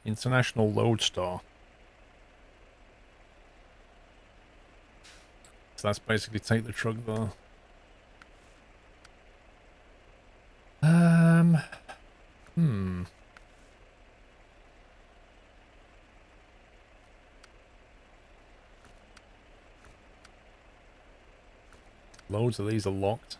International Lodestar. So that's basically take the truck there. Loads of these are locked.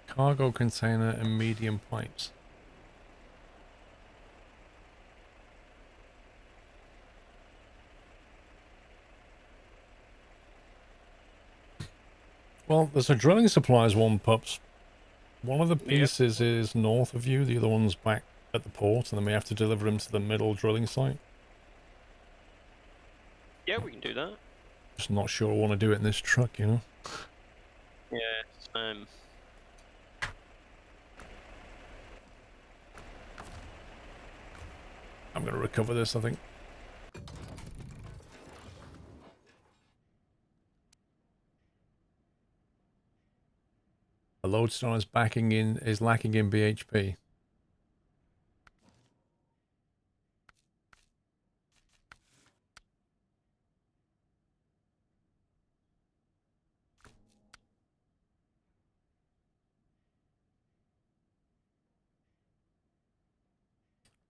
Cargo container and medium pipes. Well, there's a drilling supplies one, Pups. One of the pieces is north of you, the other one's back at the port, and then we have to deliver them to the middle drilling site. Yeah, we can do that. Just not sure I want to do it in this truck, you know? Yeah, I'm going to recover this, I think. The Lodestar is lacking in BHP.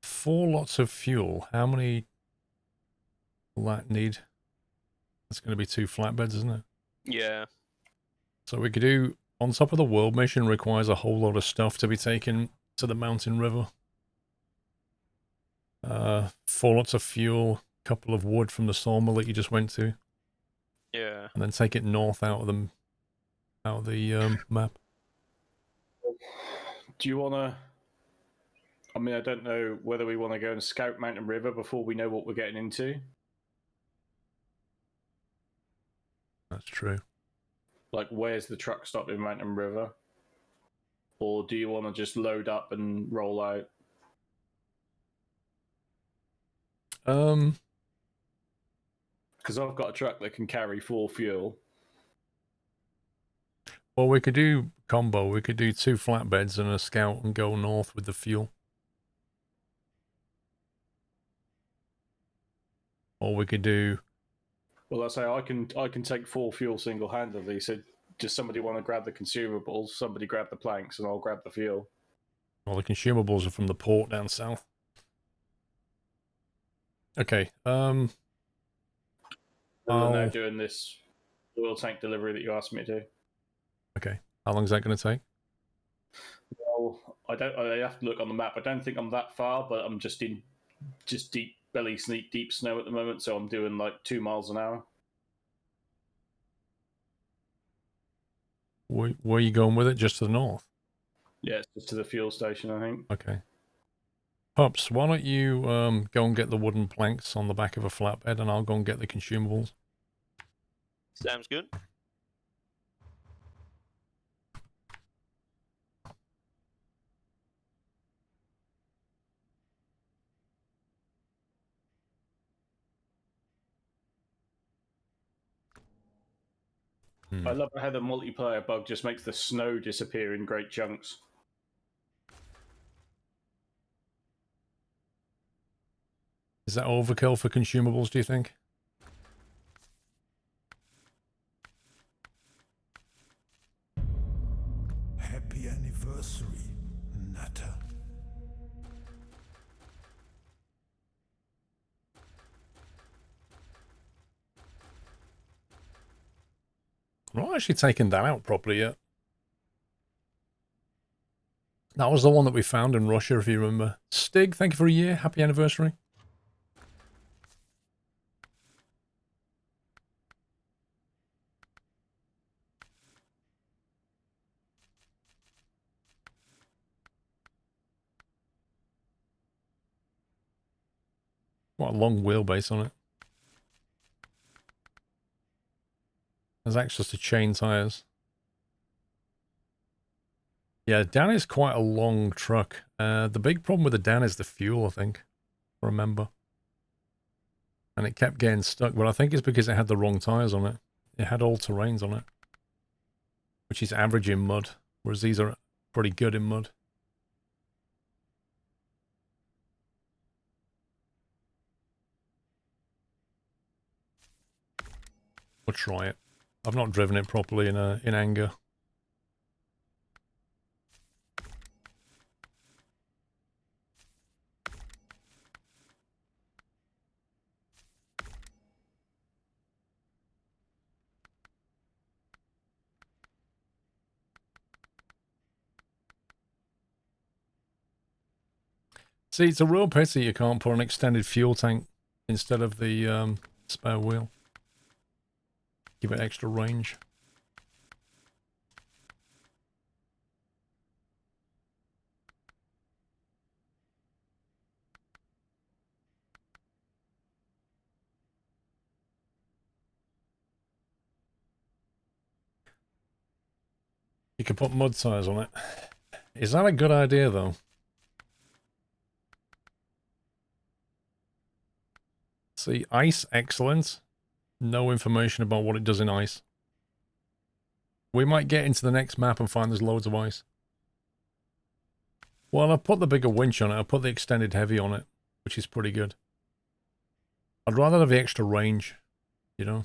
Four lots of fuel. How many will that need? That's going to be 2 flatbeds, isn't it? yeah. So we could do, on top of the world mission, requires a whole lot of stuff to be taken to the mountain river. 4 lots of fuel, couple of wood from the sawmill that you just went to. Yeah. And then take it north out of the map. Do you want to... I mean, I don't know whether we want to go and scout Mountain River before we know what we're getting into. That's true. Like, where's the truck stop in Mountain River? Or do you want to just load up and roll out? Because I've got a truck that can carry 4 fuel. Well, we could do combo. We could do 2 flatbeds and a scout and go north with the fuel. Or we could do... Well, I say I can take 4 fuel single-handedly. So does somebody want to grab the consumables? Somebody grab the planks, and I'll grab the fuel. Well, the consumables are from the port down south. Okay. We're now doing this oil tank delivery that you asked me to. Okay. How long is that going to take? Well, I have to look on the map. I don't think I'm that far, but I'm just in deep deep snow at the moment, so I'm doing like 2 miles an hour. Where are you going with it? Just to the north? Yeah, it's just to the fuel station, I think. Okay. Pups, why don't you go and get the wooden planks on the back of a flatbed, and I'll go and get the consumables. Sounds good. I love how the multiplayer bug just makes the snow disappear in great chunks. Is that overkill for consumables, do you think? Happy anniversary, Nutter. I'm not actually taking that out properly yet. That was the one that we found in Russia, if you remember. Stig, thank you for a year. Happy anniversary. What a long wheelbase on it. There's access to chain tires. Yeah, Dan is quite a long truck. The big problem with the Dan is the fuel, I think. I remember. And it kept getting stuck, but I think it's because it had the wrong tyres on it. It had all terrains on it. Which is average in mud, whereas these are pretty good in mud. We'll try it. I've not driven it properly in anger. See, it's a real pity you can't put an extended fuel tank instead of the spare wheel. Give it extra range. You could put mud tyres on it. Is that a good idea, though? See, ice, excellent. No information about what it does in ice. We might get into the next map and find there's loads of ice. Well, I've put the bigger winch on it. I put the extended heavy on it, which is pretty good. I'd rather have the extra range, you know?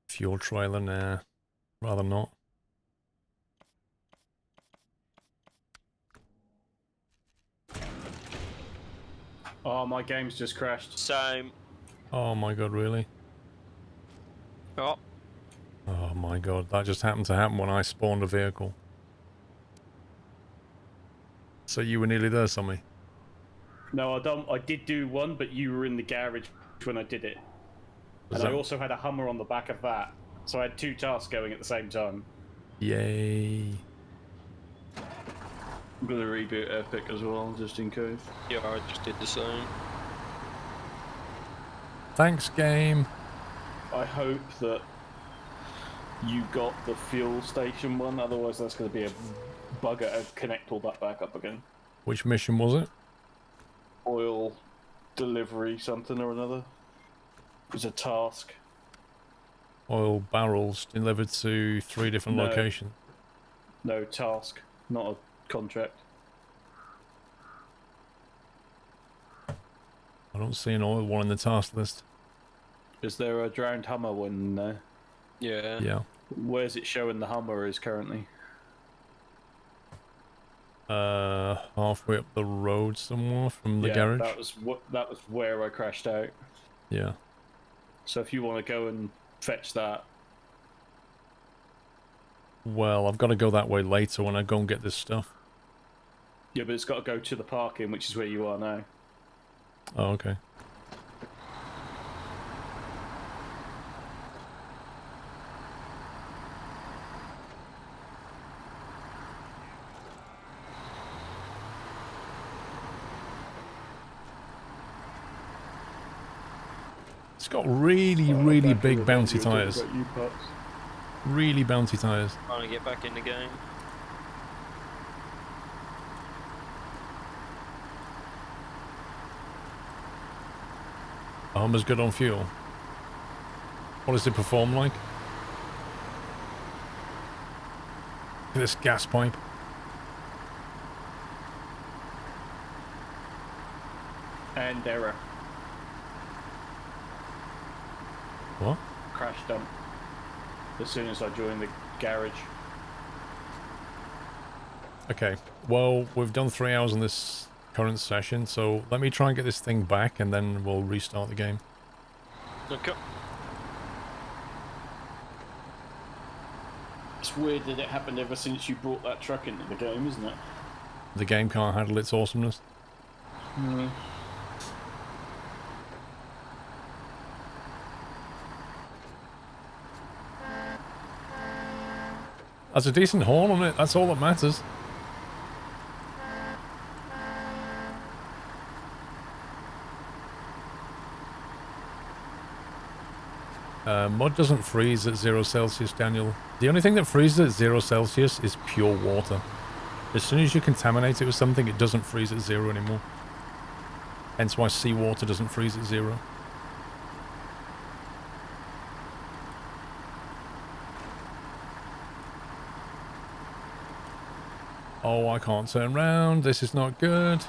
Fuel trailer, nah. Rather not. Oh, my game's just crashed. Same. Oh my god, really? Oh, Oh my god, that just happened to happen when I spawned a vehicle. So you were nearly there, Sammy? No, I did do one, but you were in the garage when I did it. Was And I that- also had a Hummer on the back of that. So I had two tasks going at the same time. Yay. I'm going to reboot Epic as well, just in case. yeah, I just did the same. Thanks, game. I hope that you got the fuel station one, otherwise that's going to be a bugger to connect all that back up again. Which mission was it? Oil delivery something or another. It was a task. Oil barrels delivered to 3 different No. locations. No, task, not a contract. I don't see an oil one in the task list. Is there a drowned Hummer one there? Yeah. Yeah. Where's it showing the Hummer is currently? Halfway up the road somewhere from the Yeah, garage. that was where I crashed out. Yeah. So if you want to go and fetch that, Well, I've got to go that way later when I go and get this stuff. yeah, but it's got to go to the parking, which is where you are now. Oh, okay. It's got really, really big bouncy tyres. Really bouncy tyres. Trying to get back in the game. Hummer's good on fuel. What does it perform like? Look at this gas pipe. And error. What? Crash dump. As soon as I joined the garage. Okay, well, we've done 3 hours on this current session, so let me try and get this thing back and then we'll restart the game. Okay. It's weird that it happened ever since you brought that truck into the game, isn't it? The game can't handle its awesomeness. That's a decent horn on it. That's all that matters. Mud doesn't freeze at 0 Celsius, Daniel. The only thing that freezes at 0 Celsius is pure water. As soon as you contaminate it with something, it doesn't freeze at 0 anymore. Hence why seawater doesn't freeze at 0. Oh, I can't turn round. This is not good.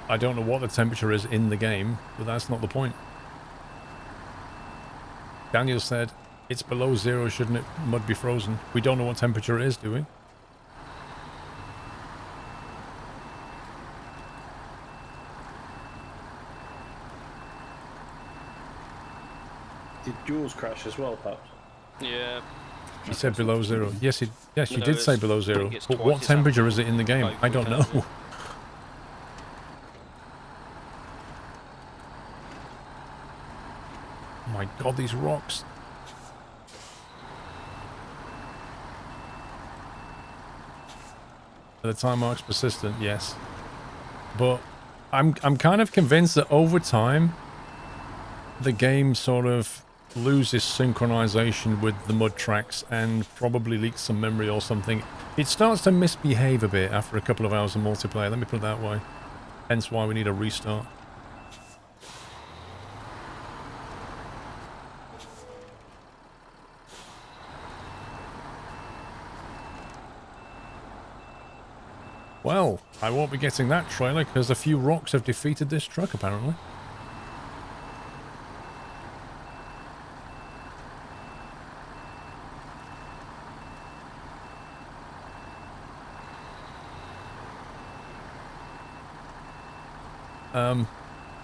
I don't know what the temperature is in the game, but that's not the point. Daniel said, it's below 0, shouldn't it? Mud be frozen. We don't know what temperature it is, do we? Did yours crash as well, perhaps? Yeah. He said below 0. Yes, you No, did say below 0. it's But twice what as temperature happened is it in the game? like I don't know. 4,000. Oh my god, these rocks. The time mark's persistent, yes. But I'm kind of convinced that over time the game sort of loses synchronization with the mud tracks and probably leaks some memory or something. It starts to misbehave a bit after a couple of hours of multiplayer, let me put it that way. Hence why we need a restart. Well, I won't be getting that trailer because a few rocks have defeated this truck apparently.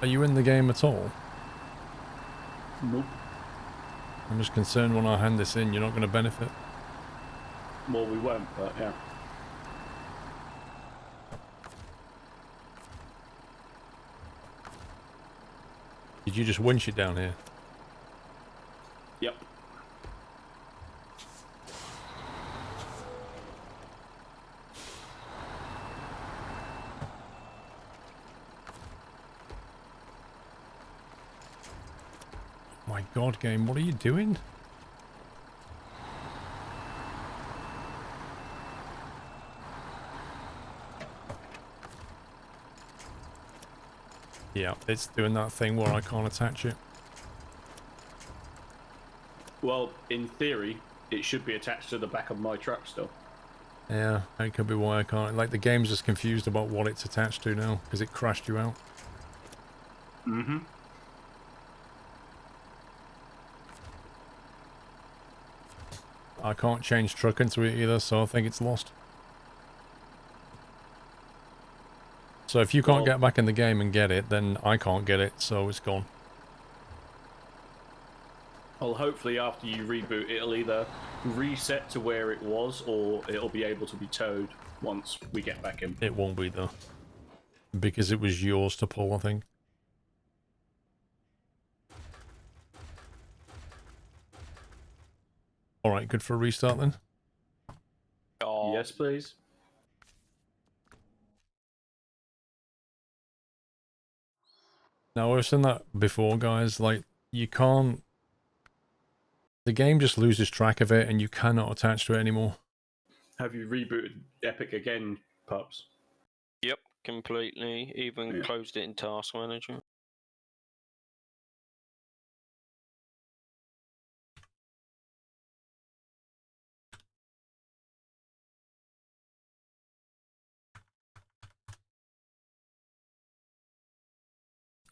Are you in the game at all? Nope. I'm just concerned when I hand this in, you're not going to benefit. Well, we won't, but yeah. Did you just winch it down here? Yep. My god, game, what are you doing? Yeah, it's doing that thing where I can't attach it. Well, in theory, it should be attached to the back of my truck still. Yeah, that could be why I can't. Like, the game's just confused about what it's attached to now, because it crashed you out. Mm-hmm. I can't change truck into it either, so I think it's lost. So if you can't get back in the game and get it, then I can't get it, so it's gone. Well, hopefully after you reboot, it'll either reset to where it was, or it'll be able to be towed once we get back in. It won't be, though. Because it was yours to pull, I think. Alright, good for a restart then? Oh, Yes, please. Now, I've seen that before, guys. Like, you can't... The game just loses track of it, and you cannot attach to it anymore. Have you rebooted Epic again, pups? yep, completely. Even Yeah. closed it in Task Manager.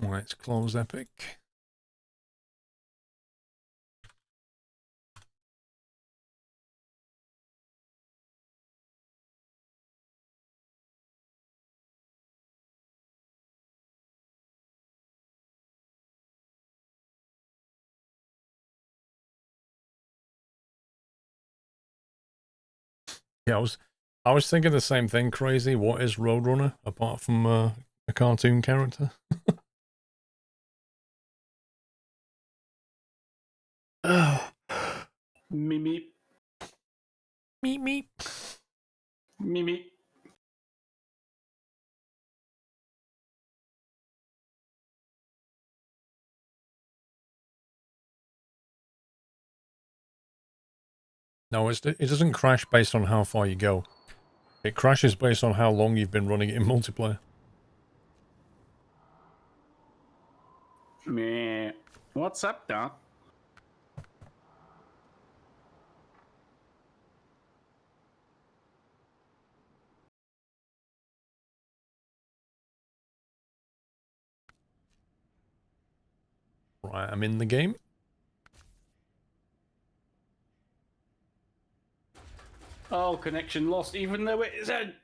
Alright, let's close Epic. Yeah, I was thinking the same thing, Crazy. What is Roadrunner apart from a cartoon character? Meep, Meep meep. meep. No, it doesn't crash based on how far you go. It crashes based on how long you've been running it in multiplayer. Meh. What's up, Doc? Right, I'm in the game. Oh, connection lost, even though it isn't.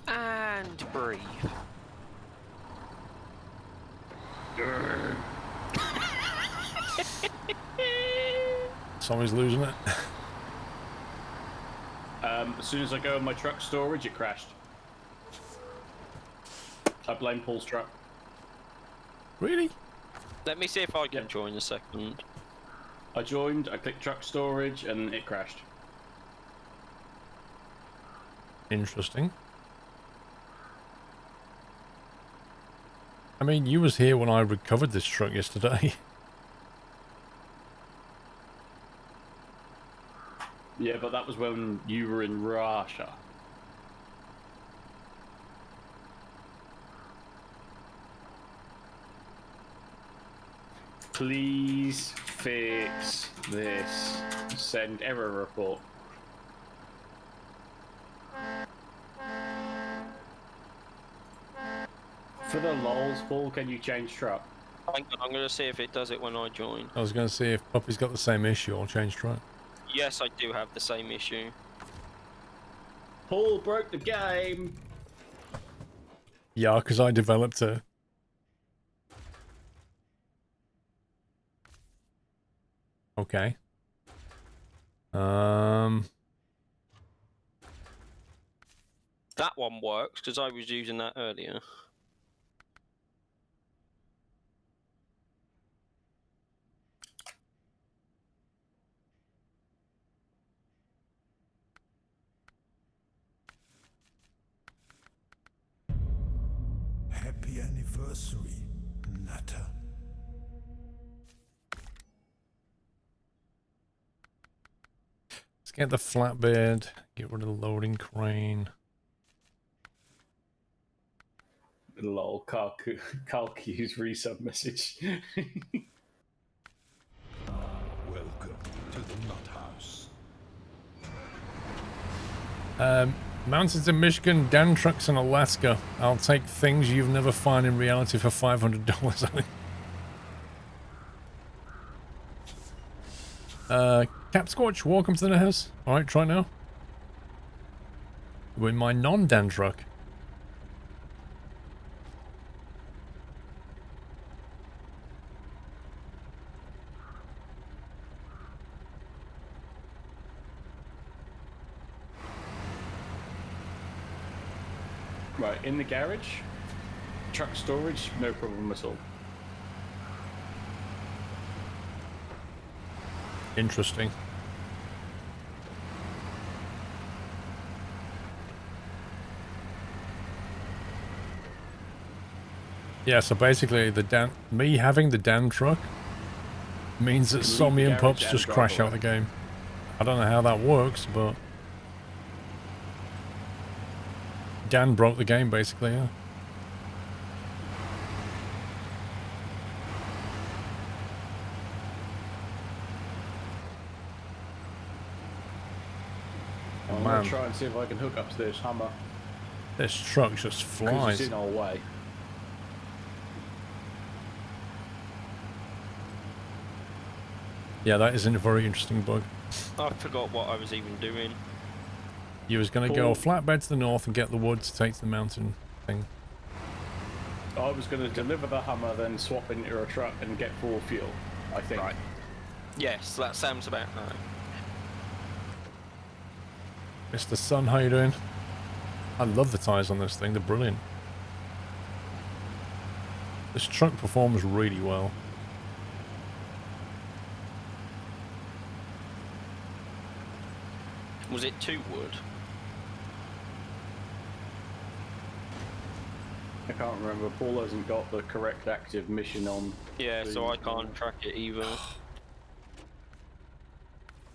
And breathe. Someone's losing it. As soon as I go in my truck storage, it crashed. I blame Paul's truck. Really? Let me see if I can Yep. join a second. I joined, I clicked truck storage, and it crashed. Interesting. I mean, you was here when I recovered this truck yesterday. Yeah, but that was when you were in Russia. Please fix this. Send error report. For the lols, Paul, can you change truck? Hang on, I'm going to see if it does it when I join. I was going to see if Puppy's got the same issue or change track. Yes, I do have the same issue. Paul broke the game. Yeah, because I developed it. Okay. That one works because I was using that earlier. Happy anniversary, Nutter. Let's get the flatbed. Get rid of the loading crane. Lol, Carl Q's resub message. Welcome to the Nut House. Mountains in Michigan, Dan trucks in Alaska. I'll take things you've never found in reality for $500, I think. Cap Squatch, welcome to the house. Alright, try now. We're in my non-Dan truck. Right, in the garage, truck storage, no problem at all. Interesting. Yeah, so basically me having the Dan truck means that Sommy and Pups just crash out the game. I don't know how that works, but Dan broke the game basically, yeah. I'm man. gonna try and see if I can hook up to this Hummer. This truck just Because flies. it's in our way. Yeah, that isn't a very interesting bug. I forgot what I was even doing. You was going to go flatbed to the north and get the wood to take to the mountain thing. I was going to deliver the Hummer, then swap into a truck and get full fuel, I think. Right. Yes, that sounds about right. Mr. Sun, how you doing? I love the tyres on this thing, they're brilliant. This truck performs really well. Was it 2 wood? I can't remember. Paul hasn't got the correct active mission on. Yeah, so I can't track it either.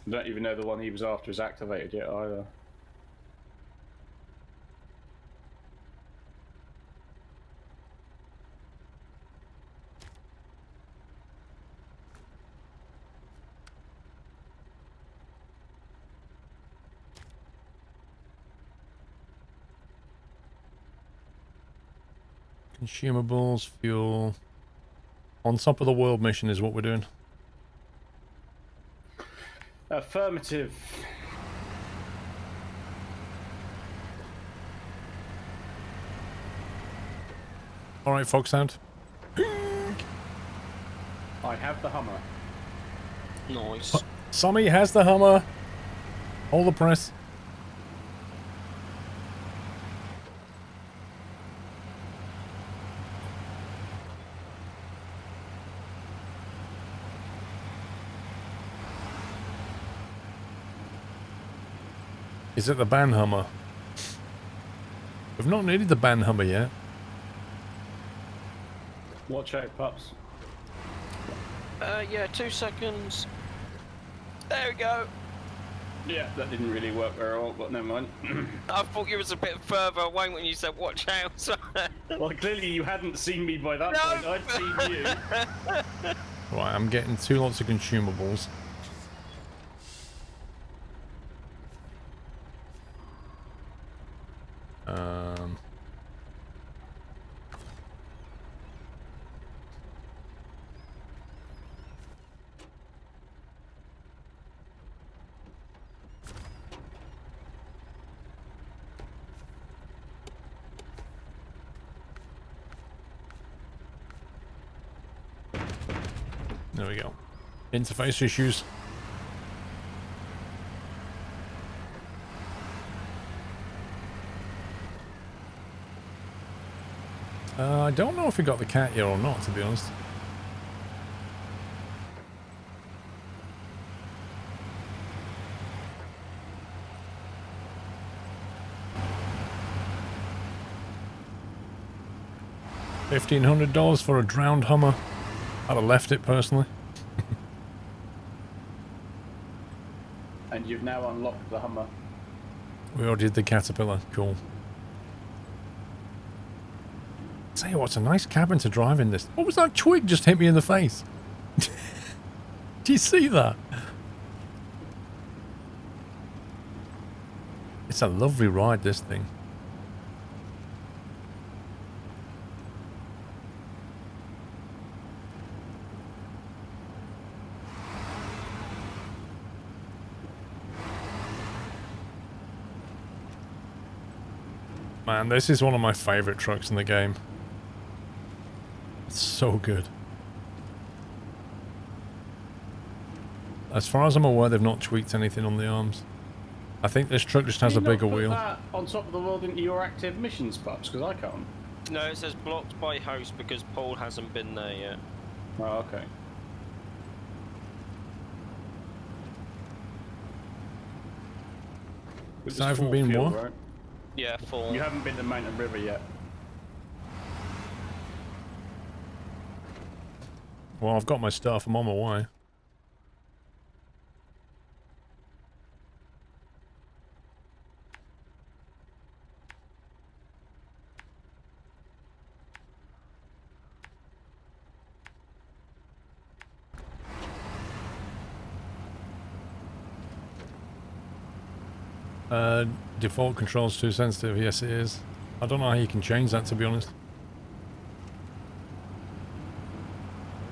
I don't even know the one he was after is activated yet either. Consumables, fuel. On top of the world mission is what we're doing. Affirmative. Alright, Foxhound. I have the Hummer. Nice. Sammy has the Hummer. Hold the press. Is it the ban Hummer? We've not needed the ban Hummer yet. Watch out, pups. Yeah, 2 seconds. There we go. Yeah, that didn't really work very well, but never mind. I thought you was a bit further away when you said watch out. Well, clearly you hadn't seen me by that point. I'd seen you. Right, I'm getting 2 lots of consumables. There we go. Interface issues. I don't know if we got the cat here or not, to be honest. $1,500 for a drowned Hummer. I'd have left it personally. And you've now unlocked the Hummer. We already did the Caterpillar. Cool. Tell you what, it's a nice cabin to drive in this. What was that twig just hit me in the face? Do you see that? It's a lovely ride, this thing. Man, this is one of my favourite trucks in the game. It's so good. As far as I'm aware, they've not tweaked anything on the arms. I think this truck just has a bigger wheel. That on top of the world into your active missions, pups, because I can't. No, it says blocked by host because Paul hasn't been there yet. Oh, okay. So I haven't been fuel, what? right? Yeah, 4. You haven't been to Mountain River yet. Well, I've got my stuff. I'm on my way. Default controls too sensitive. Yes, it is. I don't know how you can change that, to be honest.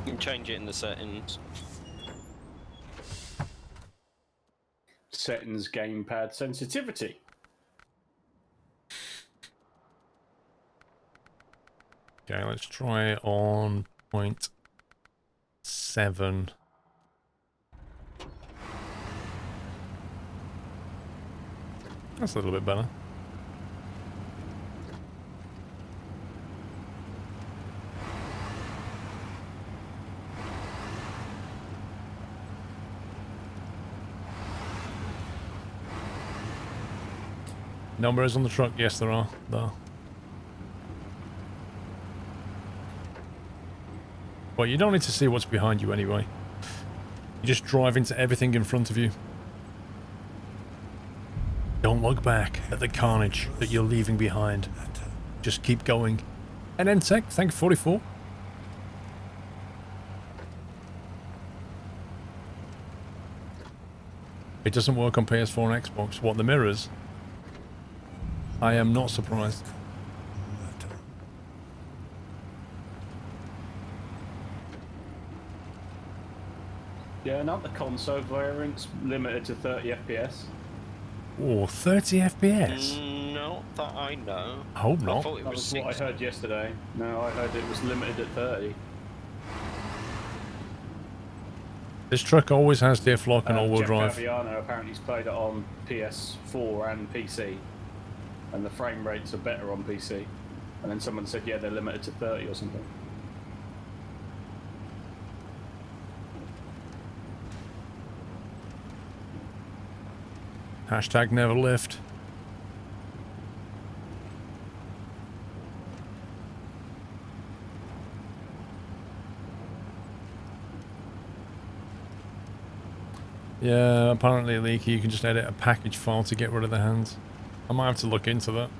You can change it in the settings. Settings, gamepad, sensitivity. Okay, let's try it on 0.7. That's a little bit better. No mirrors on the truck? Yes, there are. There. Well, you don't need to see what's behind you anyway. You just drive into everything in front of you. Don't look back at the carnage that you're leaving behind. Just keep going. And then tech, thank 44. It doesn't work on PS4 and Xbox. What, the mirrors? I am not surprised. Yeah, not the console variants limited to 30 FPS. Oh, 30 FPS? Not that I know. I hope I not. thought it That was was what I 60. heard yesterday. No, I heard it was limited at 30. This truck always has diff lock and all-wheel Jeff drive. Gaviano apparently has played it on PS4 and PC, and the frame rates are better on PC. And then someone said, yeah, they're limited to 30 or something. Hashtag never lift. Yeah, apparently, Leaky, you can just edit a package file to get rid of the hands. I might have to look into that.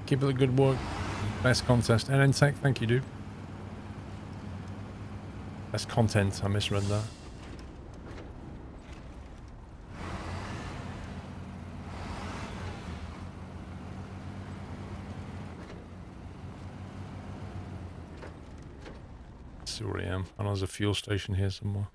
Keep it the good work. Best contest. And Tech, thank you, dude. Best content. I misread that. Let's see where I am. I know there's a fuel station here somewhere.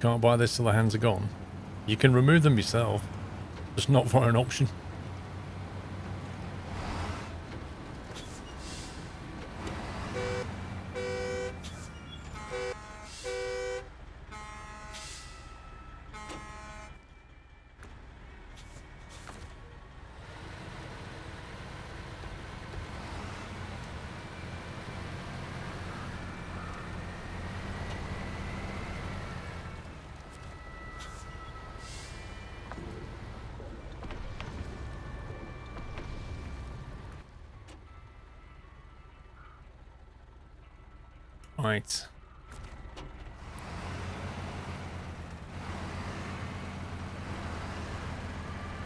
Can't buy this till the hands are gone. You can remove them yourself, just not for an option. Right.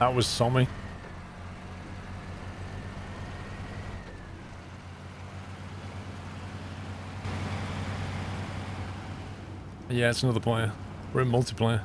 That was Sommy. Yeah, it's another player. We're in multiplayer.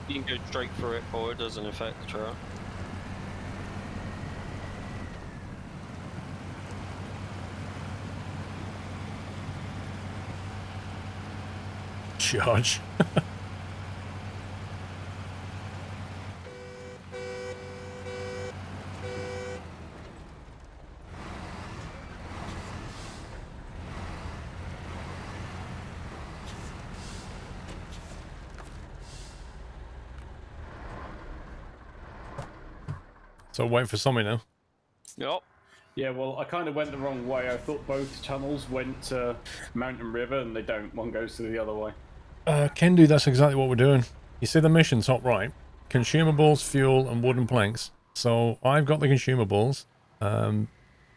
You can go straight through it, or it doesn't affect the truck. Charge. So wait for Sommy now. Yep. Yeah, well, I kind of went the wrong way. I thought both tunnels went to Mountain River, and they don't. One goes to the other way. Kendu, that's exactly what we're doing. You see the mission top right? Consumables, fuel, and wooden planks. So I've got the consumables.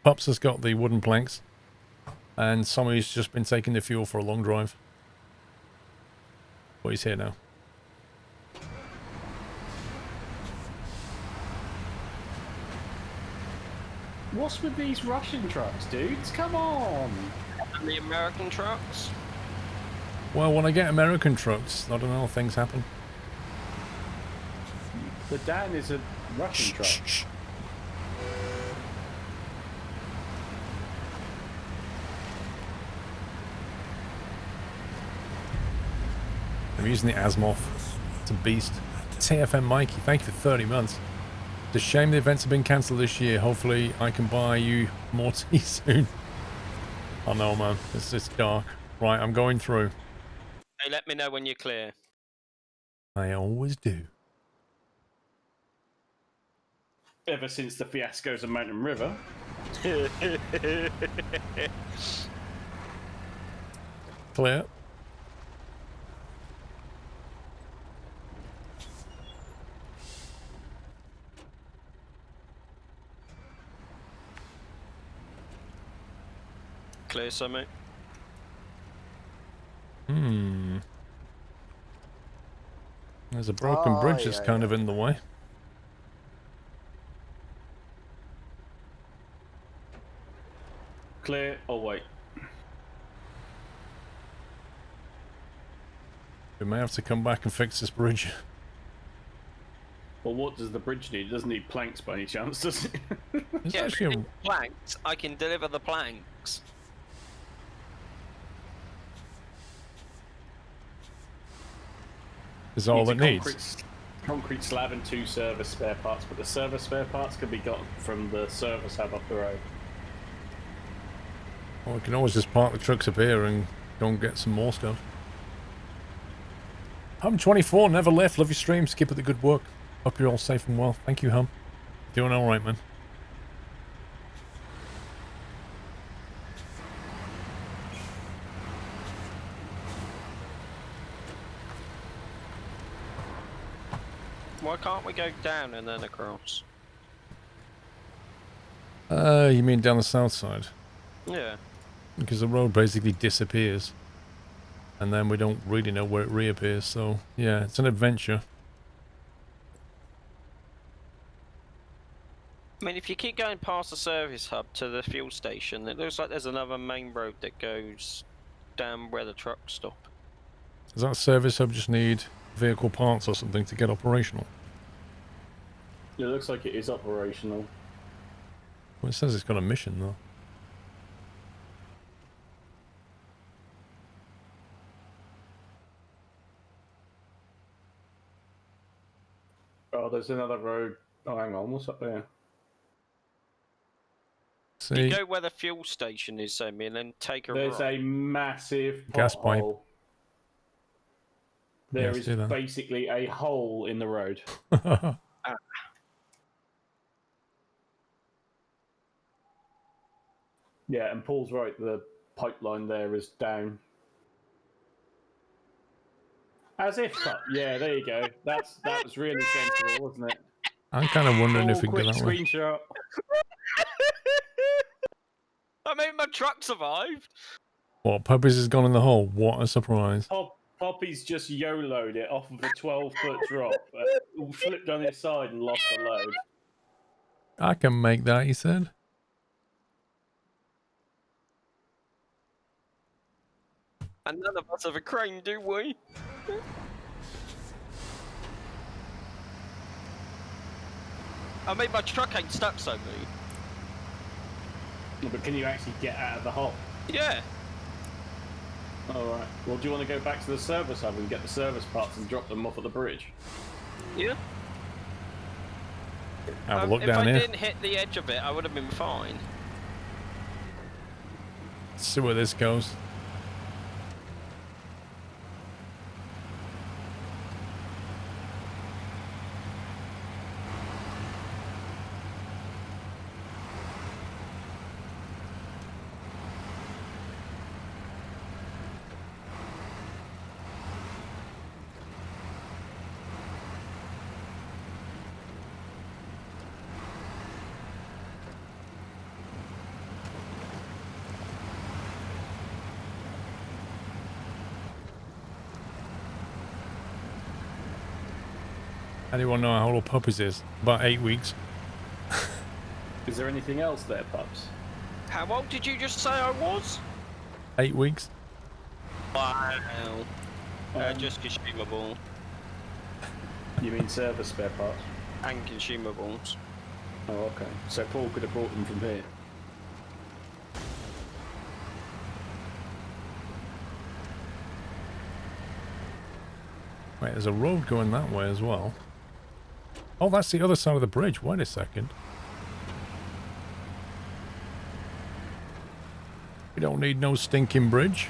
Pups has got the wooden planks. And Sommy's just been taking the fuel for a long drive. But he's here now. What's with these Russian trucks, dudes? Come on! And the American trucks? Well, when I get American trucks, I don't know, things happen. The Dan is a Russian truck. Shh. I'm using the Asimov. It's a beast. TFM Mikey, thank you for 30 months. It's a shame the events have been cancelled this year. Hopefully I can buy you more tea soon. I know, man. It's dark. Right, I'm going through. Hey, let me know when you're clear. I always do. Ever since the fiascos of Mountain River. Clear. Clear, Summit. There's a broken bridge that's kind of in the way. Clear. Oh, wait. We may have to come back and fix this bridge. Well, what does the bridge need? It doesn't need planks by any chance, does it? It's Yeah, actually a, planks. I can deliver the planks. is all it Needs a needs. concrete slab and 2 service spare parts, but the service spare parts can be got from the service hub up the road. Well, we can always just park the trucks up here and go and get some more stuff. Hum24 never left. Love your streams. Keep up the good work. Hope you're all safe and well. Thank you, Hum. Doing all right, man. Why can't we go down and then across? You mean down the south side? Yeah. Because the road basically disappears. And then we don't really know where it reappears, so yeah, it's an adventure. I mean, if you keep going past the service hub to the fuel station, it looks like there's another main road that goes down where the trucks stop. Does that service hub just need vehicle parts or something to get operational? It looks like it is operational. Well, it says it's got a mission, though. Oh, there's another road. Oh, hang on. What's up there? See, You go where the fuel station is, Sammy, and then take a There's right. a massive Gas pipe. pothole. There Yes, is do that. basically a hole in the road. Yeah, and Paul's right. The pipeline there is down. As if, yeah, there you go. That was really sensible, wasn't it? I'm kind of wondering if we Quick can go that way. screenshot. I mean, my truck survived. What, Puppies has gone in the hole? What a surprise. Poppy's just YOLO'd it off of a 12-foot drop, flipped on his side and lost the load. I can make that, he said. And none of us have a crane, do we? I mean, my truck ain't stuck, so me. But can you actually get out of the hole? Yeah. Alright. Well, do you want to go back to the service hub and get the service parts and drop them off at the bridge? Yeah. Have a look if down I here. didn't hit the edge of it, I would have been fine. Let's see where this goes. Anyone know how old Puppies is? About 8 weeks. Is there anything else there, pups? How old did you just say I was? 8 weeks. Wow. Just consumable You mean service spare parts? and consumables. Oh, okay. So Paul could have brought them from here. Wait, there's a road going that way as well. Oh, that's the other side of the bridge. Wait a second. We don't need no stinking bridge.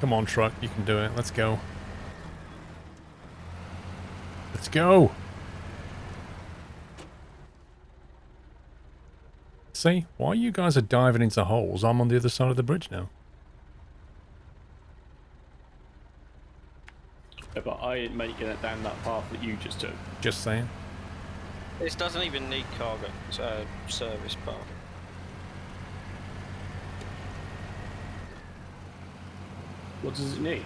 Come on, truck. You can do it. Let's go. Let's go. See? While you guys are diving into holes, I'm on the other side of the bridge now. Yeah, but I ain't making it down that path that you just took. Just saying. This doesn't even need cargo service part. What does it need?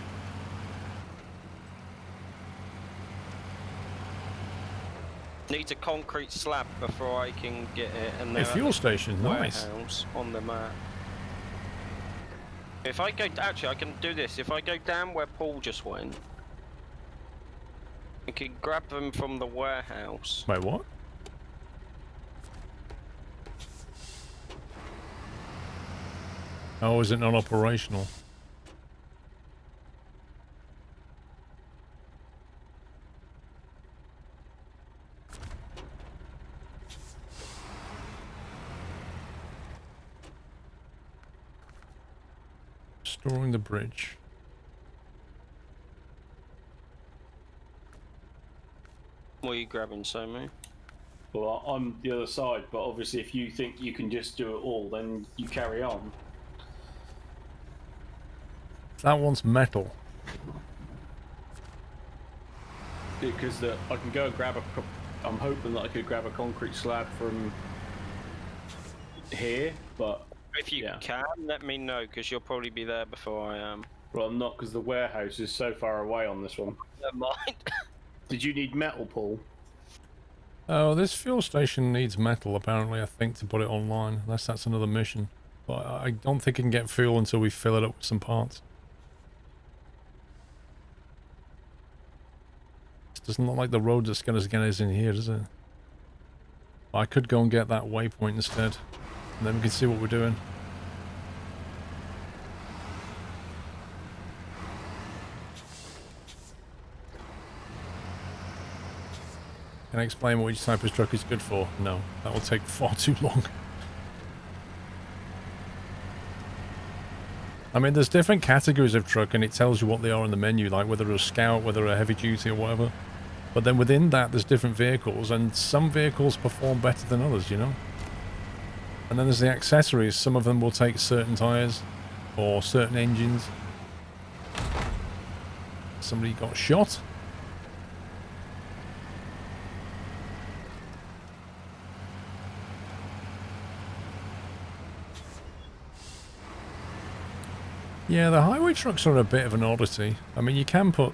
Needs a concrete slab before I can get it, and A then fuel station, nice. warehouse on the map. If I go, actually, I can do this. If I go down where Paul just went, I can grab them from the warehouse. Wait, what? Oh, is it not operational? Storing the bridge. What are you grabbing, Somu? Well, I'm the other side, but obviously if you think you can just do it all, then you carry on. That one's metal. Because I can go and grab I'm hoping that I could grab a concrete slab from here, but If you yeah. can, let me know, because you'll probably be there before I am. Well, I'm not, because the warehouse is so far away on this one. Never mind. Did you need metal, Paul? Oh, this fuel station needs metal, apparently, I think, to put it online. Unless that's another mission. But I don't think it can get fuel until we fill it up with some parts. It doesn't look like the road that's going to get us in here, does it? I could go and get that waypoint instead. And then we can see what we're doing. Can I explain what each type of truck is good for? No, that will take far too long. I mean, there's different categories of truck and it tells you what they are in the menu, like whether they're a scout, whether they're a heavy duty or whatever. But then within that, there's different vehicles, and some vehicles perform better than others, you know? And then there's the accessories. Some of them will take certain tyres or certain engines. Somebody got shot. Yeah, the highway trucks are a bit of an oddity. I mean, you can put...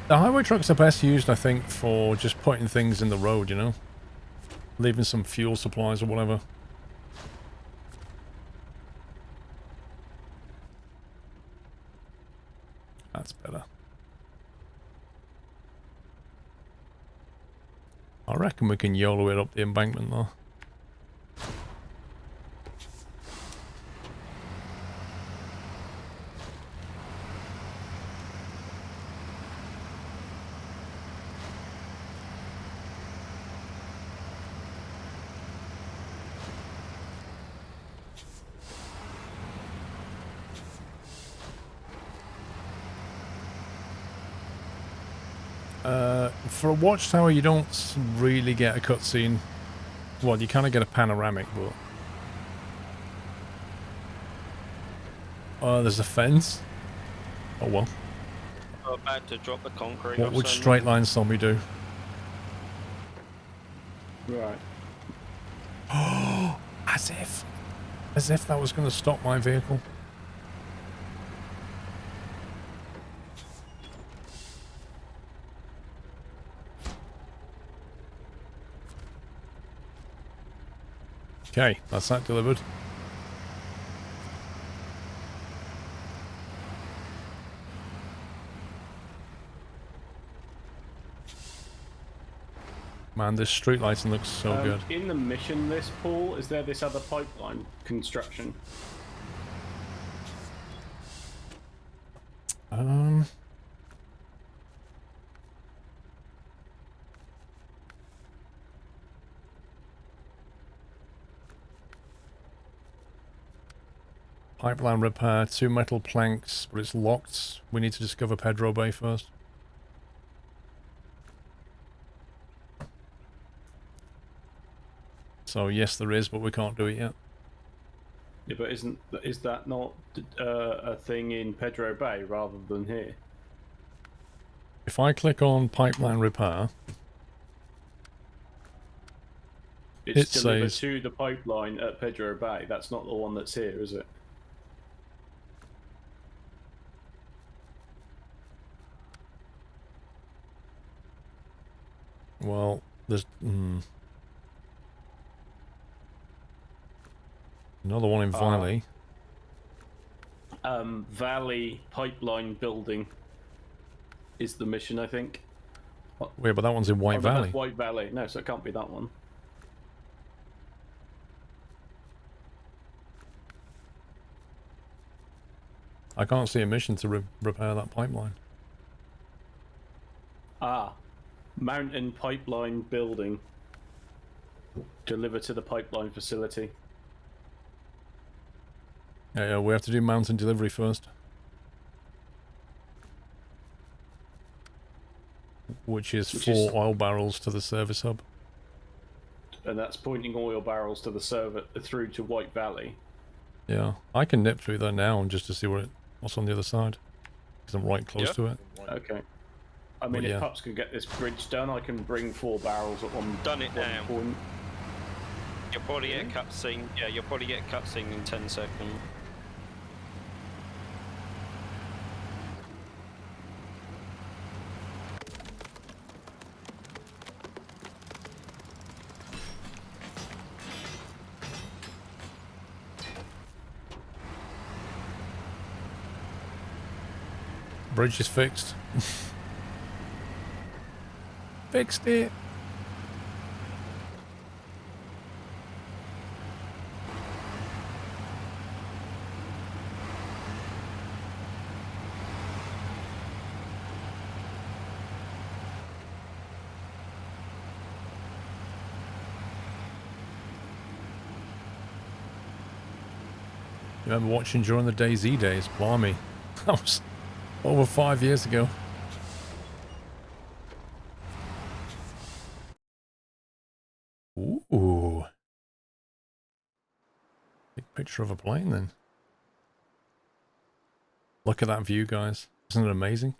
The highway trucks are best used, I think, for just putting things in the road, you know? Leaving some fuel supplies or whatever. That's better. I reckon we can YOLO it up the embankment, though. For a watchtower, you don't really get a cutscene. Well, you kind of get a panoramic, but... there's a fence. Oh well. I'm about to drop the concrete. What would straight line zombie do? Right. Oh, as if that was going to stop my vehicle. Okay, that's that delivered. Man, this street lighting looks so good. In the mission list, Paul, is there this other pipeline construction? Pipeline repair, 2 metal planks, but it's locked. We need to discover Pedro Bay first. So yes, there is, but we can't do it yet. Yeah, but is that not a thing in Pedro Bay rather than here? If I click on pipeline repair, It's it delivered says to the pipeline at Pedro Bay. That's not the one that's here, is it? well, there's another one in Valley. Valley Pipeline Building is the mission, I think. Yeah, but that one's in White Oh, no, Valley. that's White Valley. No, so it can't be that one. I can't see a mission to repair that pipeline. Mountain Pipeline Building. Deliver to the pipeline facility. Yeah, we have to do mountain delivery first. Which is 4 oil barrels to the service hub. And that's pointing oil barrels to the server through to White Valley. Yeah, I can nip through there now just to see what's on the other side. Because I'm right close to it. Okay. I mean, if Pups can get this bridge done, I can bring 4 barrels at one. Done it one now. point. You'll probably get a cutscene. Yeah, you'll probably get a cutscene in 10 seconds. Bridge is fixed. Fixed it. You remember watching during the DayZ days? Blimey. That was over 5 years ago. Ooh. Big picture of a plane then. Look at that view, guys. Isn't it amazing?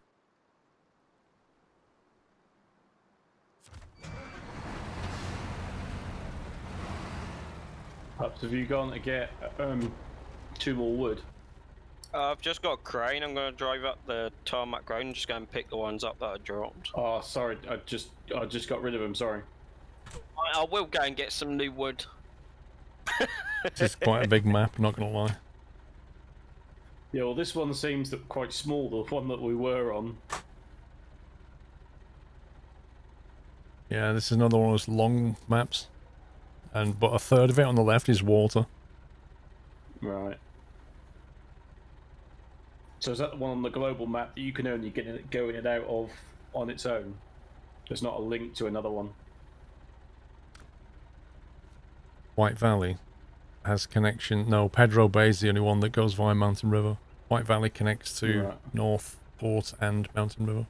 Pups, have you gone to get 2 more wood? I've just got a crane. I'm going to drive up the tarmac road and just go and pick the ones up that I dropped. Oh, sorry. I just got rid of them. Sorry. I will go and get some new wood. This is quite a big map, not gonna lie. Yeah, well, this one seems quite small, the one that we were on. Yeah, this is another one of those long maps. But a third of it on the left is water. Right. So is that the one on the global map that you can only go in and out of on its own? There's not a link to another one. White Valley has connection. No, Pedro Bay is the only one that goes via Mountain River. White Valley connects to North Port and Mountain River.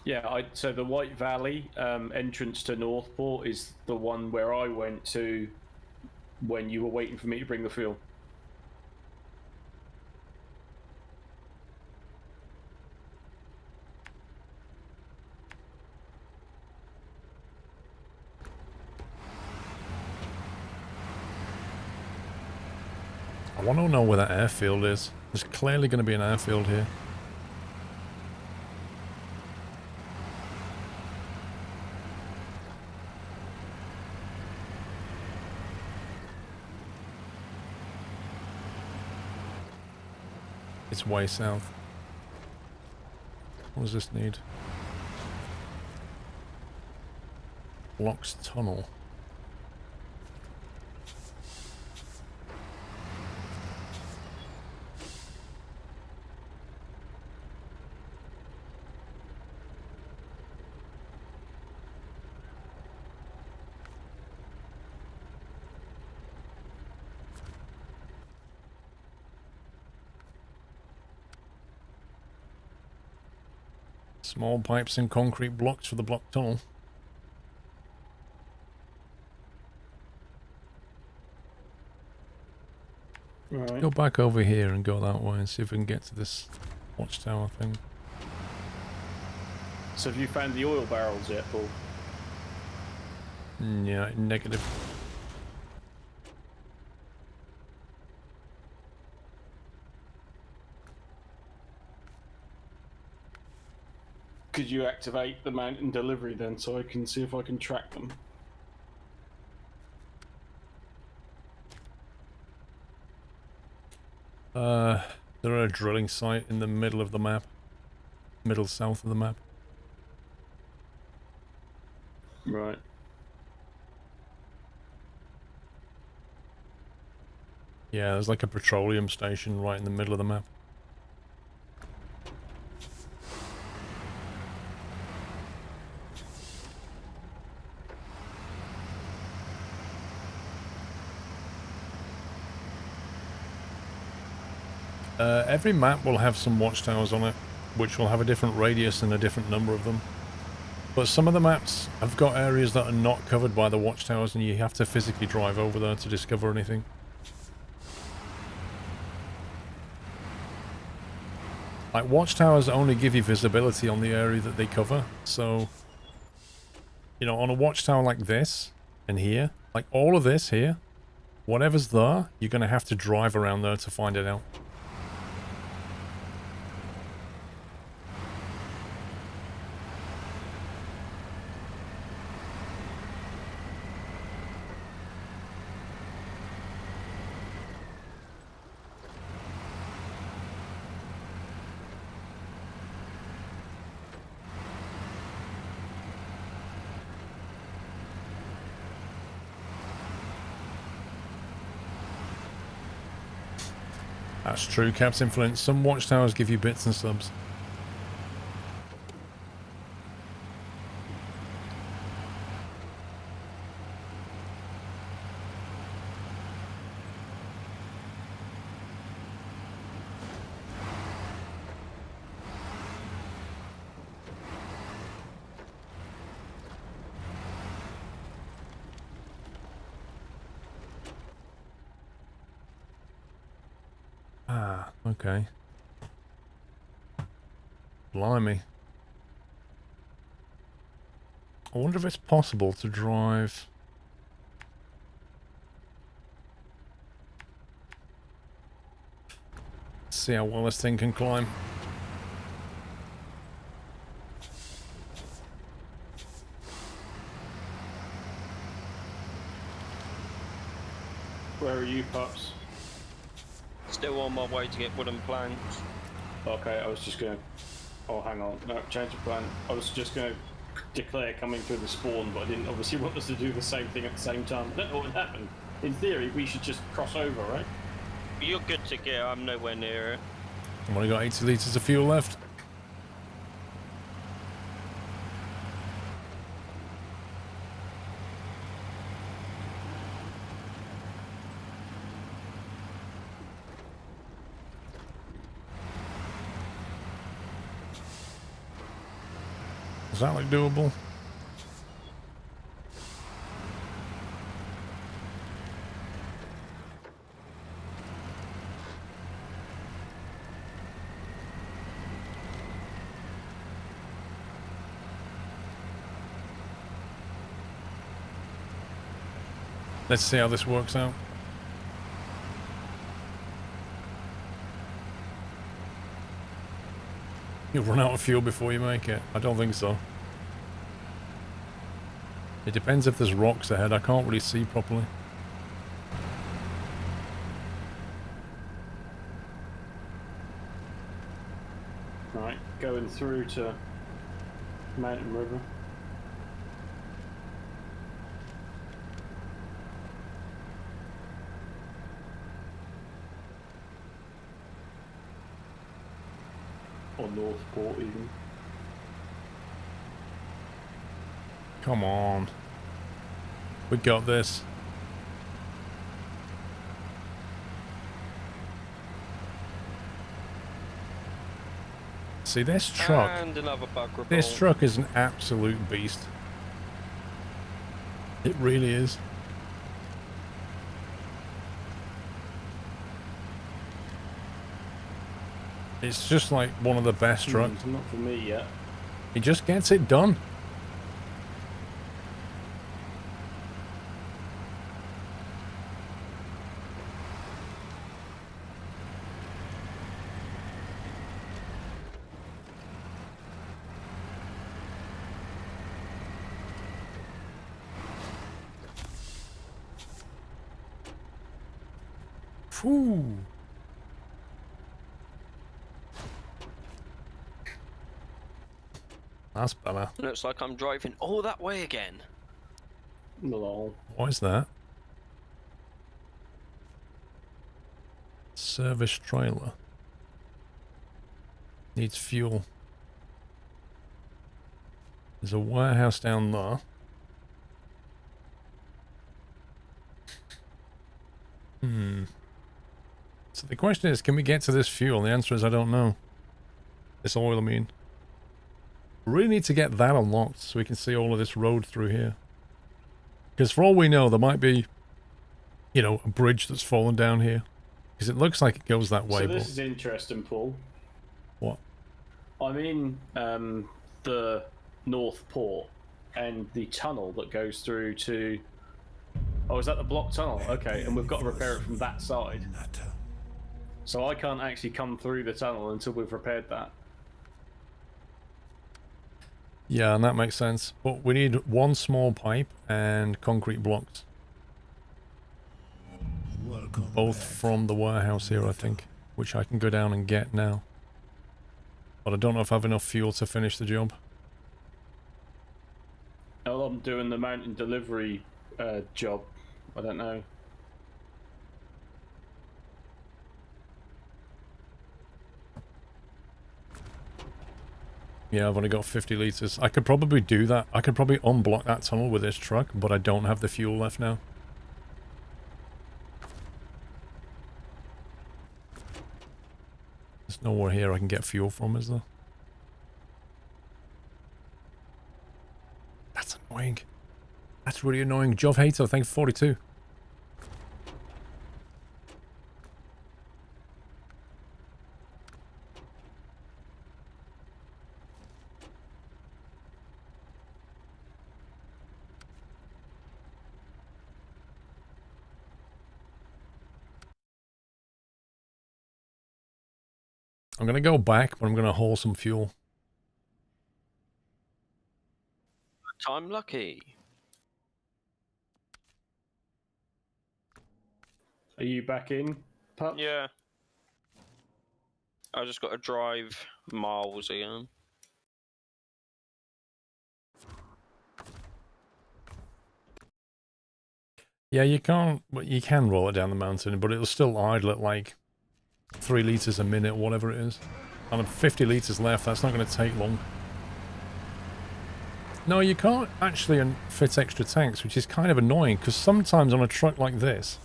Yeah, so the White Valley entrance to Northport is the one where I went to when you were waiting for me to bring the fuel. I want to know where that airfield is. There's clearly going to be an airfield here. It's way south. What does this need? Blocks tunnel. Small pipes and concrete blocks for the block tunnel. Right. Go back over here and go that way and see if we can get to this watchtower thing. So have you found the oil barrels yet, Paul? Yeah, negative. Could you activate the mountain delivery then, so I can see if I can track them? They're at a drilling site in the middle of the map. Middle south of the map. Right. Yeah, there's like a petroleum station right in the middle of the map. Every map will have some watchtowers on it, which will have a different radius and a different number of them. But some of the maps have got areas that are not covered by the watchtowers and you have to physically drive over there to discover anything. Like, watchtowers only give you visibility on the area that they cover, so... You know, on a watchtower like this, and here, like all of this here, whatever's there, you're going to have to drive around there to find it out. That's true, Captain Flint. Some watchtowers give you bits and subs. Okay. Blimey. I wonder if it's possible to drive... Let's see how well this thing can climb. Where are you, pups? Still on my way to get wooden planks. Okay, I was just going to... Oh, hang on. No, change of plan. I was just going to declare coming through the spawn, but I didn't obviously want us to do the same thing at the same time. I don't know what happened. In theory, we should just cross over, right? You're good to go, I'm nowhere near it. I've only got 80 litres of fuel left. Does that look doable? Let's see how this works out. You'll run out of fuel before you make it. I don't think so. It depends if there's rocks ahead. I can't really see properly. Right, going through to Mountain River. Or Northport even. Come on. We got this. See, this truck... And another bug report. This truck is an absolute beast. It really is. It's just like one of the best trucks. Not for me yet. He just gets it done. Phew. That's better. Looks like I'm driving all that way again. Lol. What is that? Service trailer. Needs fuel. There's a warehouse down there. So the question is, can we get to this fuel? The answer is I don't know. This oil, I mean. We really need to get that unlocked so we can see all of this road through here. Because for all we know, there might be, you know, a bridge that's fallen down here. Because it looks like it goes that way. So this is interesting, Paul. What? I'm in the North Port, and the tunnel that goes through to... Oh, is that the block tunnel? Okay, and we've got to repair it from that side. So I can't actually come through the tunnel until we've repaired that. Yeah, and that makes sense. But we need one small pipe and concrete blocks. Both from the warehouse here, I think. Which I can go down and get now. But I don't know if I have enough fuel to finish the job. Oh, I'm doing the mountain delivery job. I don't know. Yeah, I've only got 50 litres. I could probably do that. I could probably unblock that tunnel with this truck, but I don't have the fuel left now. There's nowhere here I can get fuel from, is there? That's annoying. That's really annoying. Jov Hater, thanks for 42. I'm going to go back, but I'm going to haul some fuel. I'm lucky. Are you back in, Pup? Yeah. I just got to drive miles again. Yeah, you can't, but you can roll it down the mountain, but it'll still idle at like 3 litres a minute, whatever it is. And 50 litres left, that's not going to take long. No, you can't actually fit extra tanks, which is kind of annoying, because sometimes on a truck like this,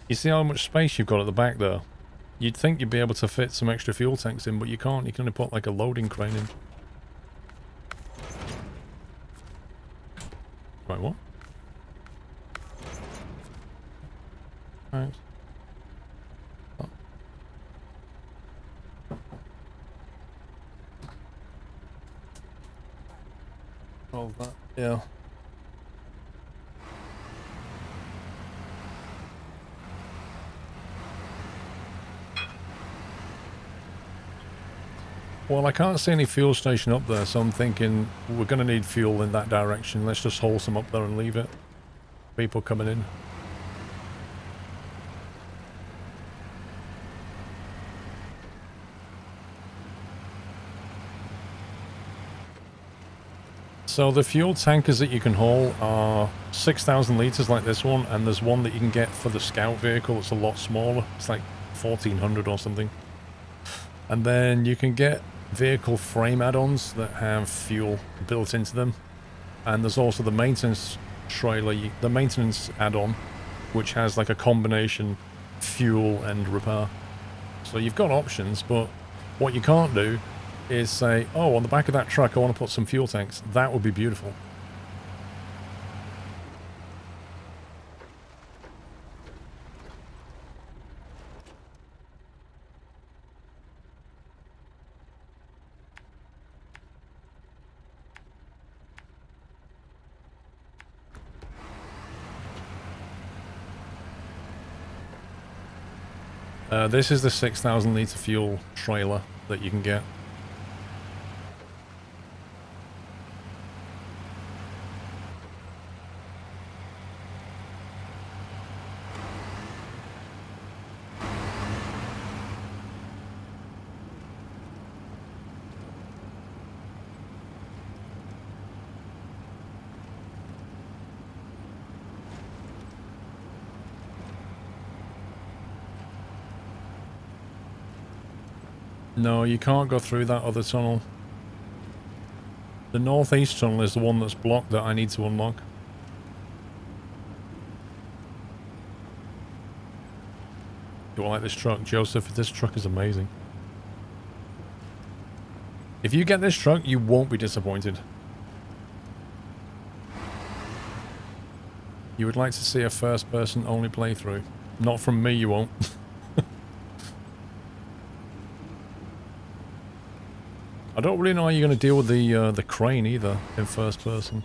you see how much space you've got at the back there? You'd think you'd be able to fit some extra fuel tanks in, but you can't. You can only put like a loading crane in. Right, what? Right. Oh. Oh, that, yeah. Well, I can't see any fuel station up there, so I'm thinking we're going to need fuel in that direction. Let's just haul some up there and leave it. People coming in. So the fuel tankers that you can haul are 6,000 litres like this one, and there's one that you can get for the scout vehicle. It's a lot smaller. It's like 1,400 or something. And then you can get vehicle frame add-ons that have fuel built into them. And there's also the maintenance trailer, the maintenance add-on, which has like a combination fuel and repair. So you've got options, but what you can't do is say, oh, on the back of that truck I want to put some fuel tanks. That would be beautiful. This is the 6,000 litre fuel trailer that you can get. No, you can't go through that other tunnel. The northeast tunnel is the one that's blocked that I need to unlock. Do I like this truck? Joseph, this truck is amazing. If you get this truck, you won't be disappointed. You would like to see a first-person only playthrough. Not from me, you won't. I don't really know how you're going to deal with the crane either in first person.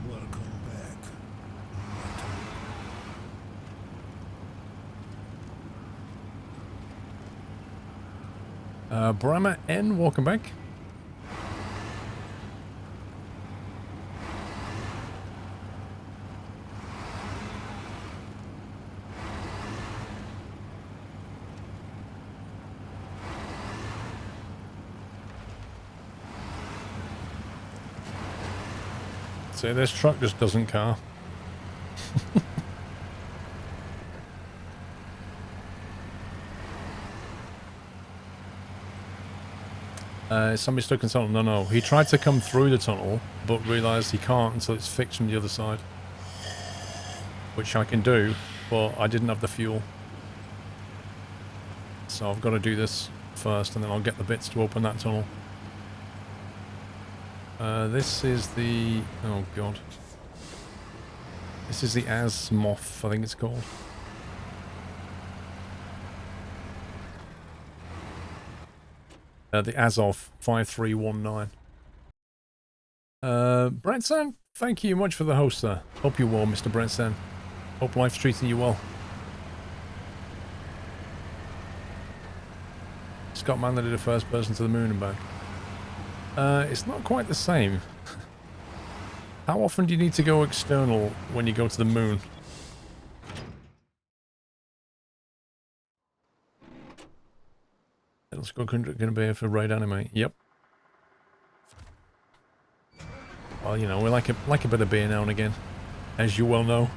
Welcome back. Brahma N, welcome back. See, this truck just doesn't car. Somebody stuck in the tunnel. No, no. He tried to come through the tunnel, but realised he can't until it's fixed from the other side. Which I can do, but I didn't have the fuel. So I've got to do this first, and then I'll get the bits to open that tunnel. This is the... oh, God. This is the Azimuth, I think it's called. The Azov 5319. Brentson, thank you much for the host, sir. Hope you're well, Mr. Brentson. Hope life's treating you well. Scott Manley did a first person to the moon and back. It's not quite the same. How often do you need to go external when you go to the moon? Let's go. Going to be here for raid anime. Yep. Well, you know, we like a bit of beer now and again, as you well know.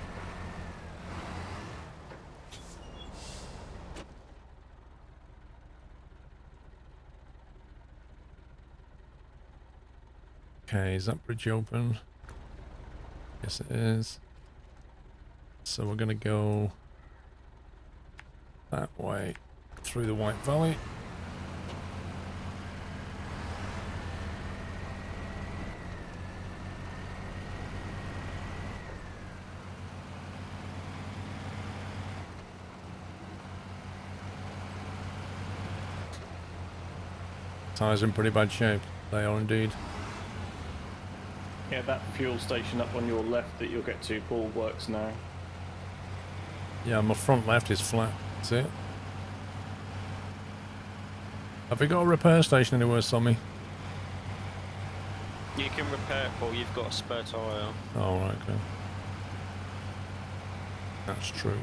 Okay, is that bridge open? Yes, it is. So we're gonna go that way through the White Valley. Tires are in pretty bad shape. They are indeed. Yeah, that fuel station up on your left that you'll get to, Paul, works now. Yeah, my front left is flat. That's it. Have we got a repair station anywhere, Tommy? You can repair it, Paul. You've got a spare tyre. Oh, right, okay. That's true.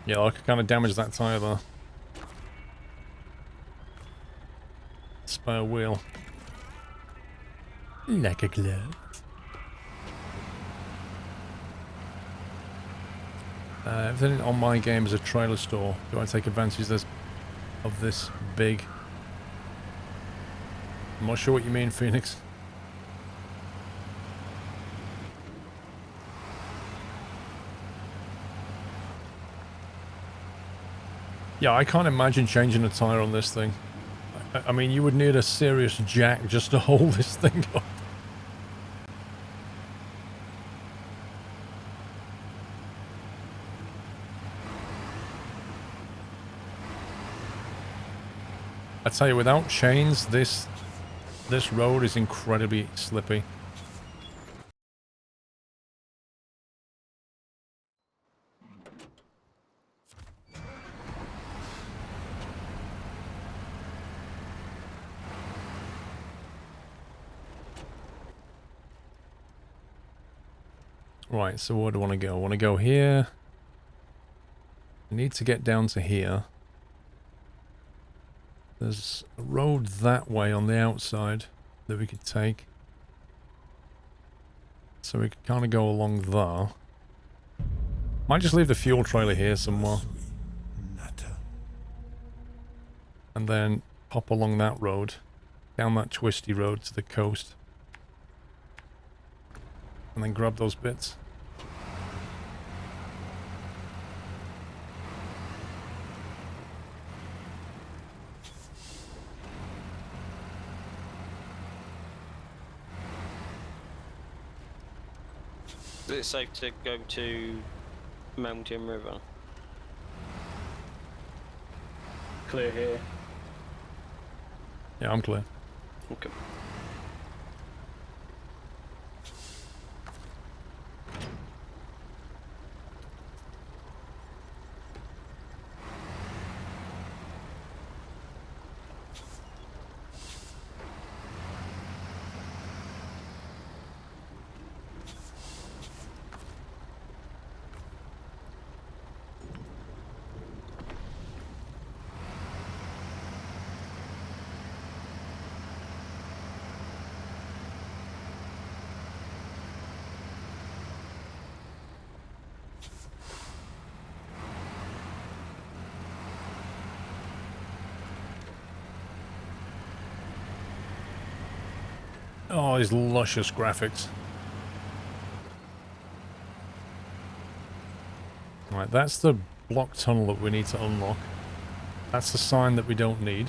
Yeah, I could kind of damage that tyre there. Spare wheel. Like a glove. Everything on my game is a trailer store. Do I take advantage of this big? I'm not sure what you mean, Phoenix. Yeah, I can't imagine changing a tyre on this thing. I mean, you would need a serious jack just to hold this thing up. I tell you, without chains, this road is incredibly slippy. Right, so where do I want to go? I want to go here. I need to get down to here. There's a road that way on the outside that we could take. So we could kind of go along there. Might just leave the fuel trailer here somewhere. And then pop along that road. Down that twisty road to the coast. And then grab those bits. Is it safe to go to Mountain River? Clear here. Yeah, I'm clear. Okay. Oh, these luscious graphics. Right, that's the block tunnel that we need to unlock. That's the sign that we don't need.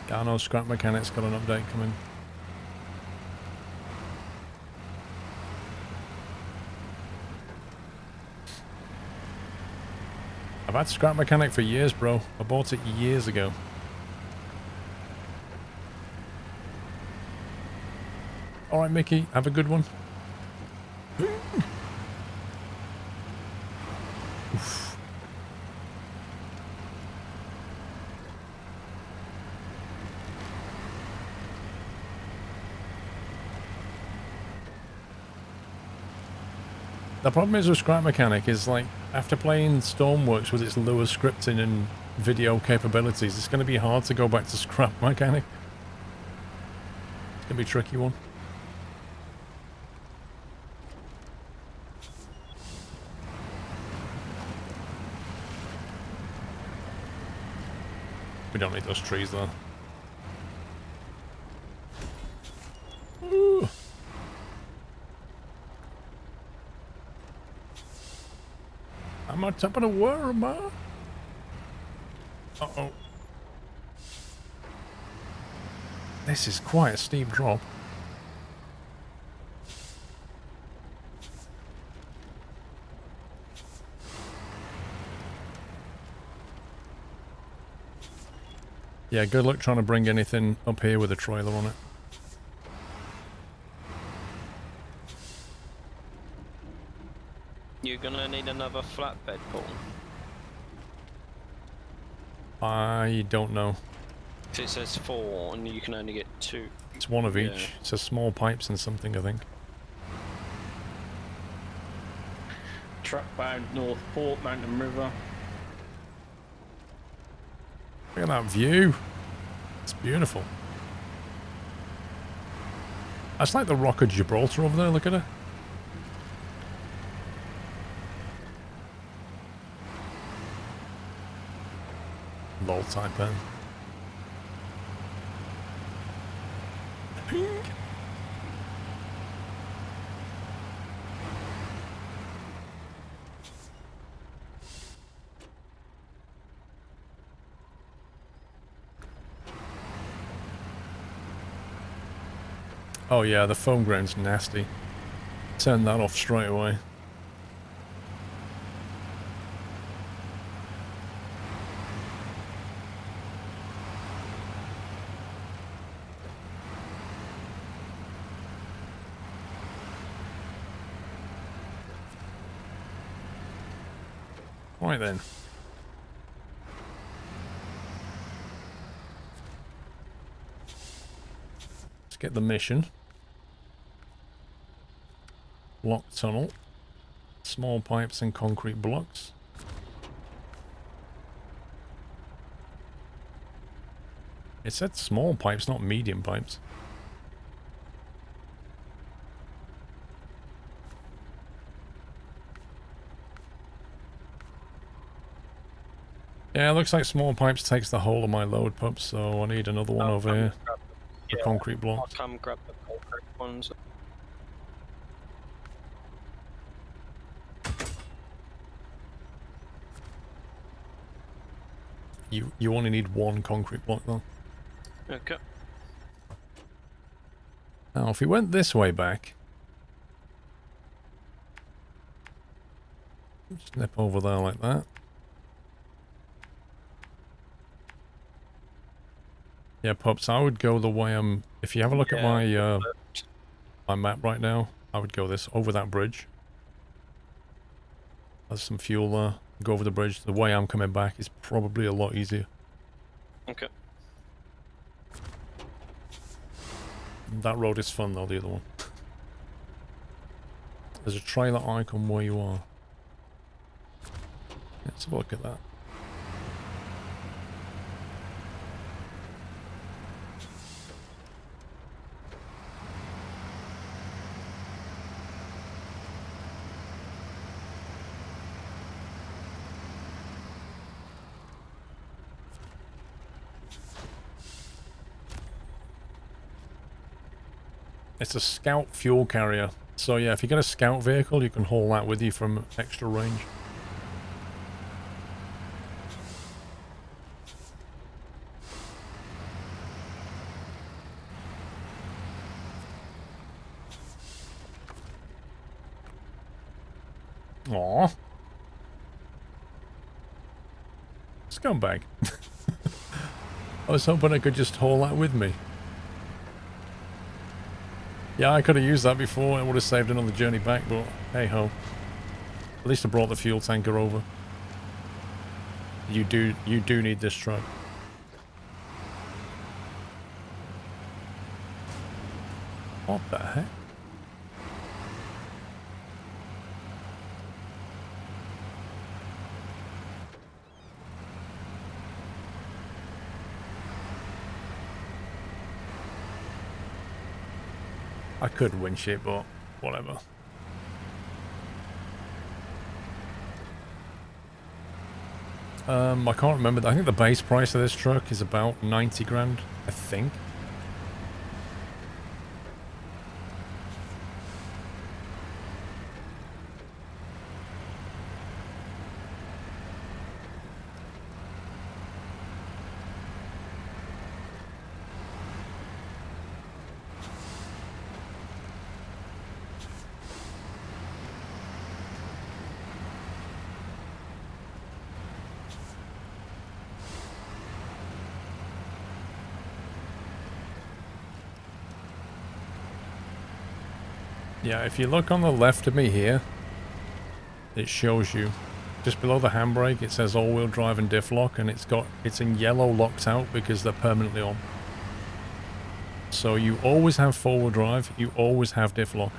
I know Scrap Mechanic's got an update coming. I've had Scrap Mechanic for years, bro. I bought it years ago. Alright, Mickey, have a good one. Oof. The problem is with Scrap Mechanic is, like, after playing Stormworks with its Lua scripting and video capabilities, it's going to be hard to go back to Scrap Mechanic. It's going to be a tricky one. We don't need those trees, though. Ooh. I'm on top of the world, man. Uh-oh. This is quite a steep drop. Yeah, good luck trying to bring anything up here with a trailer on it. You're gonna need another flatbed, Paul. I don't know. It says 4 and you can only get 2. It's one of Yeah. each. It says small pipes and something, I think. Truck bound North Port, Mountain River. Look at that view. It's beautiful. That's like the Rock of Gibraltar over there, look at it. Lol type pen. Ping. Oh yeah, the foam ground's nasty. Turn that off straight away. Right then. Let's get the mission. Block tunnel. Small pipes and concrete blocks. It said small pipes, not medium pipes. Yeah, it looks like small pipes takes the whole of my load, pups, so I need another one over here for concrete I'll blocks. come grab the concrete ones. You only need one concrete block though. Okay. Now, if we went this way back, snip over there like that. Yeah, pups, I would go the way I'm... If you have a look at my my map right now, I would go this, over that bridge. There's some fuel there. Go over the bridge. The way I'm coming back is probably a lot easier. Okay. That road is fun though, the other one. There's a trailer icon where you are. Let's have a look at that. It's a scout fuel carrier. So yeah, if you get a scout vehicle, you can haul that with you from extra range. Aww. Scumbag. I was hoping I could just haul that with me. Yeah, I could have used that before. It would have saved another journey back, but hey ho. At least I brought the fuel tanker over. You do need this truck. What the heck? I could winch it, but whatever. I can't remember. I think the base price of this truck is about 90 grand, I think. Yeah, if you look on the left of me here, it shows you just below the handbrake. It says all-wheel drive and diff lock, and it's in yellow locked out because they're permanently on. So you always have four-wheel drive. You always have diff lock.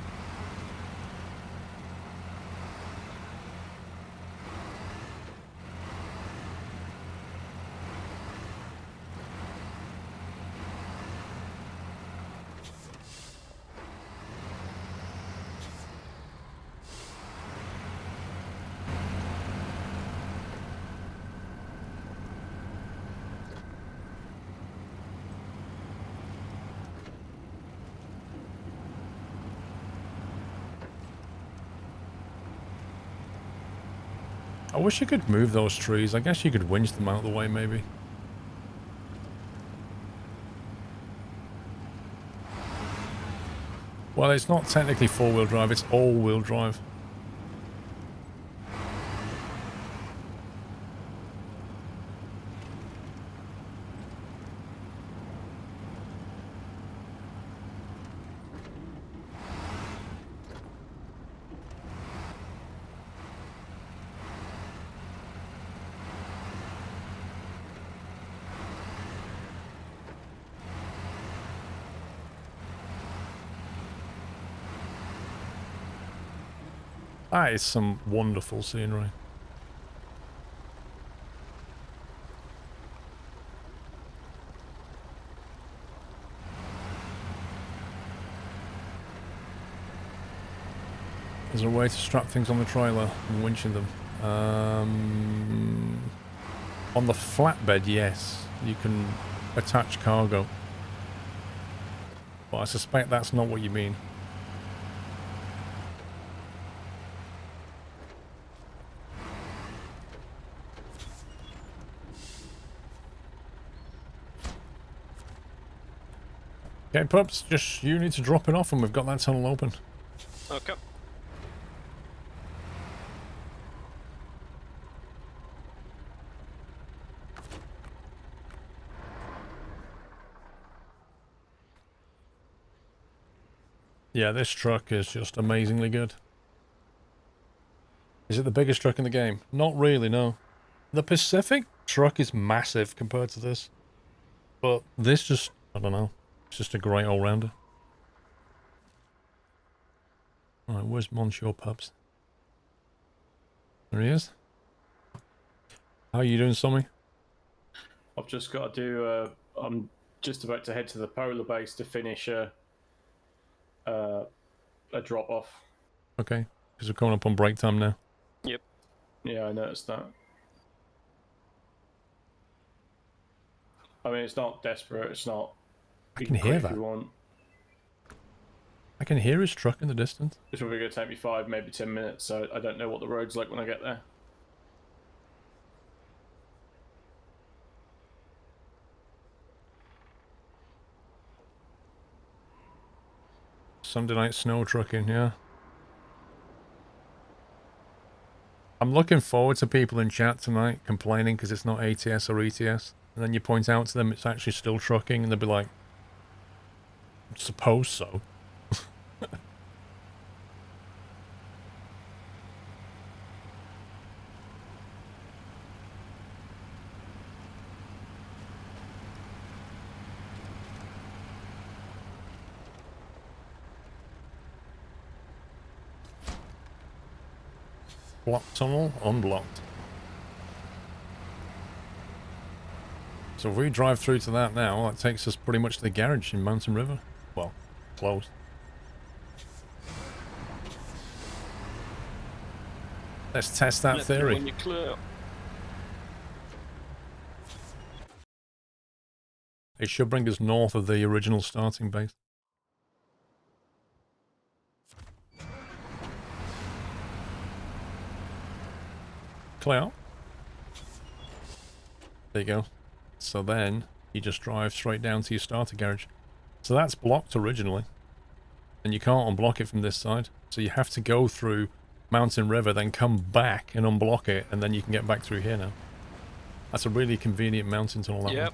I wish you could move those trees. I guess you could winch them out of the way, maybe. Well, it's not technically four-wheel drive, it's all-wheel drive. That is some wonderful scenery. There's a way to strap things on the trailer and winching them. On the flatbed, yes, you can attach cargo. But I suspect that's not what you mean. Okay, pups, just you need to drop it off and we've got that tunnel open. Okay. Yeah, this truck is just amazingly good. Is it the biggest truck in the game? Not really, no. The Pacific truck is massive compared to this. But this just, I don't know. It's just a great all-rounder. Alright, where's Monsieur Pups? There he is. How are you doing, Sommy? I've just got to do. I'm just about to head to the polar base to finish a drop off. Okay, because we're coming up on break time now. Yep. Yeah, I noticed that. I mean, it's not desperate. It's not. I can hear If that. you want. I can hear his truck in the distance. It's probably going to take me 5, maybe 10 minutes. So I don't know what the road's like when I get there. Sunday night snow trucking, yeah. I'm looking forward to people in chat tonight complaining because it's not ATS or ETS. And then you point out to them it's actually still trucking and they'll be like, suppose so. Blocked tunnel, unblocked. So if we drive through to that now, that takes us pretty much to the garage in Mountain River. Well, close. Let's test that Let me know theory. when you're clear. It should bring us north of the original starting base. Clear. There you go. So then you just drive straight down to your starter garage. So that's blocked originally. And you can't unblock it from this side. So you have to go through Mountain River, then come back and unblock it, and then you can get back through here now. That's a really convenient mountain tunnel, that one.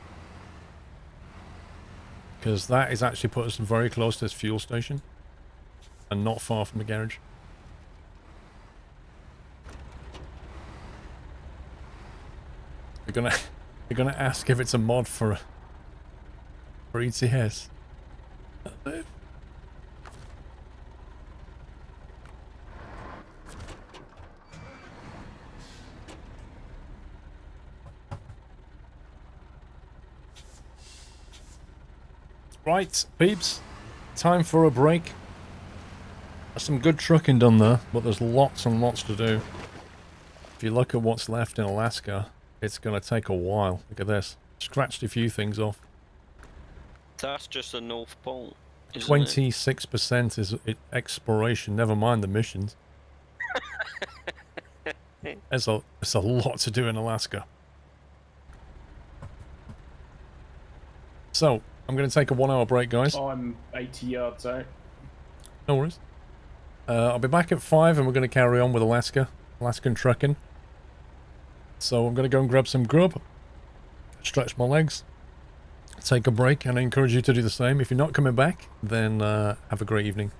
Because that is actually put us very close to this fuel station. and not far from the garage. You're gonna ask if it's a mod for ETS. Right, peeps, time for a break. There's some good trucking done there, but there's lots and lots to do. If you look at what's left in Alaska, it's going to take a while. Look at this. Scratched a few things off. That's just the North Pole. 26% is exploration, never mind the missions. There's a lot to do in Alaska. So, I'm going to take a 1 hour break, guys. I'm 80 yards out. No worries. I'll be back at 5 and we're going to carry on with Alaskan trucking. So I'm going to go and grab some grub, stretch my legs, take a break, and I encourage you to do the same. If you're not coming back, then have a great evening.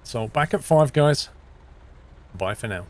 So back at 5, guys. Bye for now.